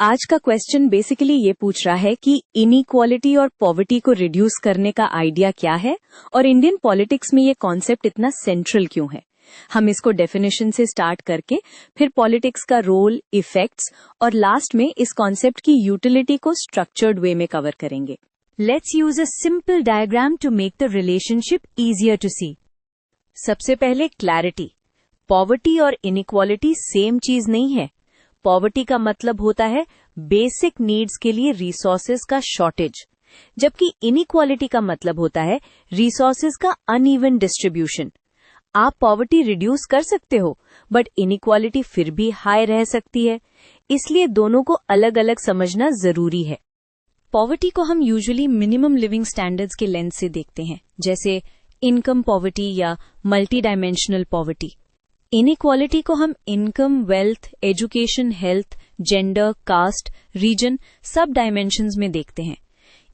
आज का question basically ये पूछ रहा है कि इनइक्वालिटी और पॉवर्टी को रिड्यूस करने का आइडिया क्या है और इंडियन पॉलिटिक्स में ये कॉन्सेप्ट इतना सेंट्रल क्यों है। हम इसको डेफिनेशन से स्टार्ट करके फिर पॉलिटिक्स का रोल, इफेक्ट्स और लास्ट में इस कॉन्सेप्ट की यूटिलिटी को स्ट्रक्चर्ड वे में कवर करेंगे। Let's use a simple diagram to make the relationship easier to see. सबसे पहले क्लैरिटी। पॉवर्टी और इनइक्वालिटी सेम चीज नहीं है। पॉवर्टी का मतलब होता है बेसिक नीड्स के लिए रिसोर्सेज का शॉर्टेज, जबकि इनइक्वालिटी का मतलब होता है रिसोर्सेज का अनइवन डिस्ट्रीब्यूशन। आप पॉवर्टी रिड्यूस कर सकते हो, बट इनइक्वालिटी फिर भी हाई रह सकती है, इसलिए दोनों को अलग अलग समझना जरूरी है। पॉवर्टी को हम यूजुअली मिनिमम लिविंग स्टैंडर्ड्स के लेंस से देखते हैं, जैसे इनकम पॉवर्टी या मल्टी डायमेंशनल पॉवर्टी। इनइक्वालिटी को हम income, wealth, education, health, gender, caste, region सब डायमेंशंस में देखते हैं।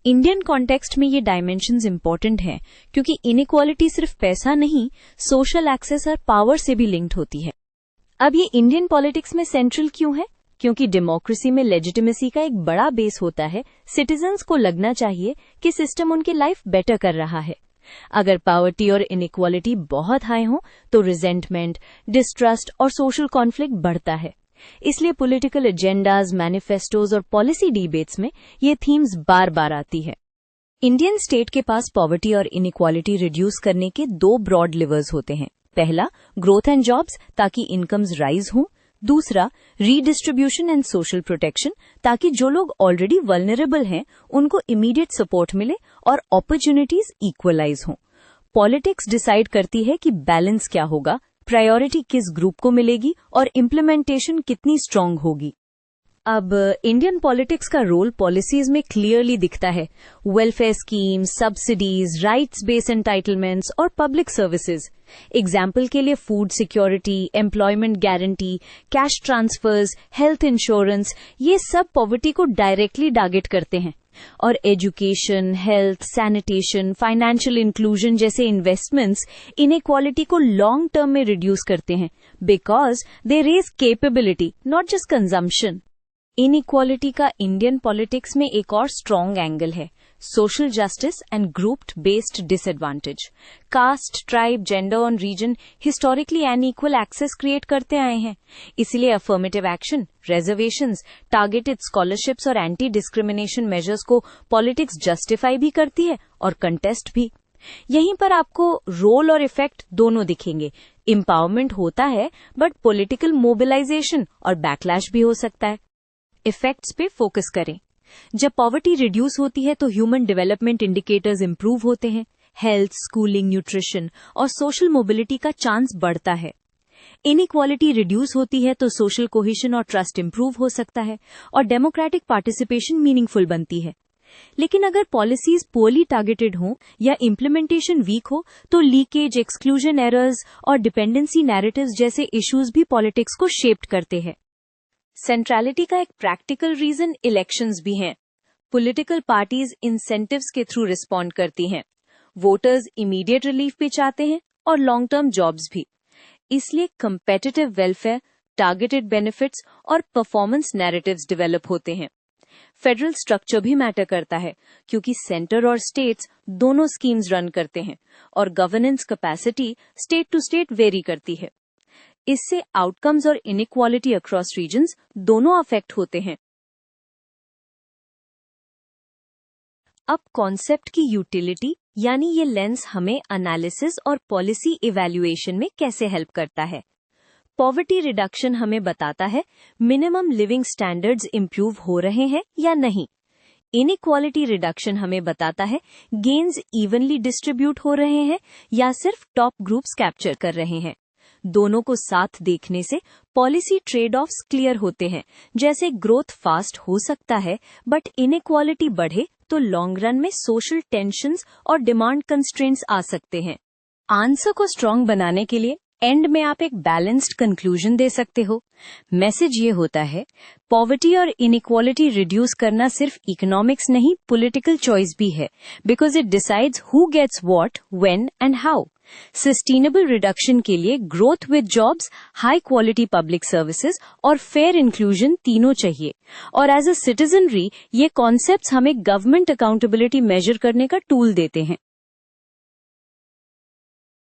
इंडियन कॉन्टेक्स्ट में ये डायमेंशंस इंपॉर्टेंट हैं क्योंकि इनइक्वालिटी सिर्फ पैसा नहीं, सोशल एक्सेस और पावर से भी लिंक्ड होती है। अब ये इंडियन पॉलिटिक्स में सेंट्रल क्यों है? क्योंकि डेमोक्रेसी में लेजिटिमेसी का एक बड़ा बेस होता है। सिटीजन्स को लगना चाहिए कि सिस्टम उनकी लाइफ बेटर कर रहा है। अगर पॉवर्टी और इनइक्वालिटी बहुत हाई हो तो रिजेंटमेंट, डिस्ट्रस्ट और सोशल कॉन्फ्लिक्ट बढ़ता है। इसलिए पॉलिटिकल एजेंडाज, मैनिफेस्टोज और पॉलिसी डिबेट्स में ये थीम्स बार बार आती है। इंडियन स्टेट के पास पॉवर्टी और इनइक्वालिटी रिड्यूस करने के दो ब्रॉड लिवर्स होते हैं। पहला, ग्रोथ एंड जॉब्स, ताकि इनकम्स राइज हों। दूसरा, रीडिस्ट्रीब्यूशन एंड सोशल प्रोटेक्शन, ताकि जो लोग ऑलरेडी वल्नरेबल हैं उनको इमीडिएट सपोर्ट मिले और अपॉर्चुनिटीज इक्वलाइज हों। पॉलिटिक्स डिसाइड करती है कि बैलेंस क्या होगा, प्रायोरिटी किस ग्रुप को मिलेगी और इम्प्लीमेंटेशन कितनी स्ट्रांग होगी। अब इंडियन पॉलिटिक्स का रोल पॉलिसीज में क्लियरली दिखता है। Welfare schemes, subsidies, rights based entitlements और पब्लिक सर्विसेज। एग्जाम्पल के लिए food security, employment guarantee, cash transfers, health insurance, ये सब पॉवर्टी को डायरेक्टली टारगेट करते हैं। और education, health, sanitation, financial inclusion जैसे इन्वेस्टमेंट्स इनइक्वालिटी को लॉन्ग टर्म में रिड्यूस करते हैं, because they raise capability, not just consumption. Inequality का इंडियन पॉलिटिक्स में एक और स्ट्रॉन्ग एंगल है, social justice and group based disadvantage. Caste, tribe, gender और region historically unequal access create करते आए हैं। इसलिए affirmative action, reservations, targeted scholarships और एंटी डिस्क्रिमिनेशन मेजर्स को पॉलिटिक्स जस्टिफाई भी करती है और कंटेस्ट भी। यहीं पर आपको रोल और इफेक्ट दोनों दिखेंगे। एम्पावरमेंट होता है, बट पॉलिटिकल मोबिलाइजेशन और बैकलैश भी हो सकता है। इफेक्ट्स पे फोकस करें। जब पॉवर्टी रिड्यूस होती है तो ह्यूमन डेवलपमेंट इंडिकेटर्स इंप्रूव होते हैं। हेल्थ, स्कूलिंग, न्यूट्रिशन और सोशल मोबिलिटी का चांस बढ़ता है। इनइक्वालिटी रिड्यूस होती है तो सोशल कोहेशन और ट्रस्ट इंप्रूव हो सकता है और डेमोक्रेटिक पार्टिसिपेशन मीनिंगफुल बनती है। लेकिन अगर पॉलिसीज पुअरली टारगेटेड हों या इम्प्लीमेंटेशन वीक हो तो लीकेज, एक्सक्लूजन एरर्स और डिपेंडेंसी नैरेटिव्स जैसे इश्यूज भी पॉलिटिक्स को शेप्ड करते हैं। सेंट्रलिटी का एक प्रैक्टिकल रीजन इलेक्शंस भी हैं। पॉलिटिकल पार्टीज इंसेंटिव्स के थ्रू रिस्पॉन्ड करती हैं। वोटर्स इमीडिएट रिलीफ भी चाहते हैं और लॉन्ग टर्म जॉब्स भी। इसलिए कंपेटिटिव वेलफेयर, टारगेटेड बेनिफिट्स और परफॉर्मेंस नैरेटिव्स डेवलप होते हैं। फेडरल स्ट्रक्चर भी मैटर करता है क्योंकि सेंटर और स्टेट्स दोनों स्कीम्स रन करते हैं और governance capacity state to state vary करती है। इससे आउटकम्स और इनइक्वालिटी अक्रॉस रीजन्स दोनों अफेक्ट होते हैं। अब कॉन्सेप्ट की यूटिलिटी यानी ये लेंस हमें एनालिसिस और पॉलिसी इवैल्यूएशन में कैसे हेल्प करता है। पॉवर्टी रिडक्शन हमें बताता है मिनिमम लिविंग स्टैंडर्ड्स इंप्रूव हो रहे हैं या नहीं। इनइक्वालिटी रिडक्शन हमें बताता है गेन्स इवनली डिस्ट्रीब्यूट हो रहे हैं या सिर्फ टॉप ग्रुप्स कैप्चर कर रहे हैं। दोनों को साथ देखने से पॉलिसी ट्रेड ऑफ्स क्लियर होते हैं, जैसे ग्रोथ फास्ट हो सकता है बट इनइक्वालिटी बढ़े तो लॉन्ग रन में सोशल टेंशन्स और डिमांड कंस्ट्रेंट्स आ सकते हैं। आंसर को स्ट्रांग बनाने के लिए एंड में आप एक बैलेंस्ड कंक्लूजन दे सकते हो। मैसेज ये होता है, पॉवर्टी और इनइक्वालिटी रिड्यूस करना सिर्फ इकोनॉमिक्स नहीं, पॉलिटिकल चॉइस भी है, because it decides who gets what, when and how. Sustainable reduction के लिए growth with jobs, high quality public services और फेयर इंक्लूजन तीनों चाहिए। और एज अ सिटीजनरी ये कॉन्सेप्ट्स हमें गवर्नमेंट अकाउंटेबिलिटी मेजर करने का टूल देते हैं।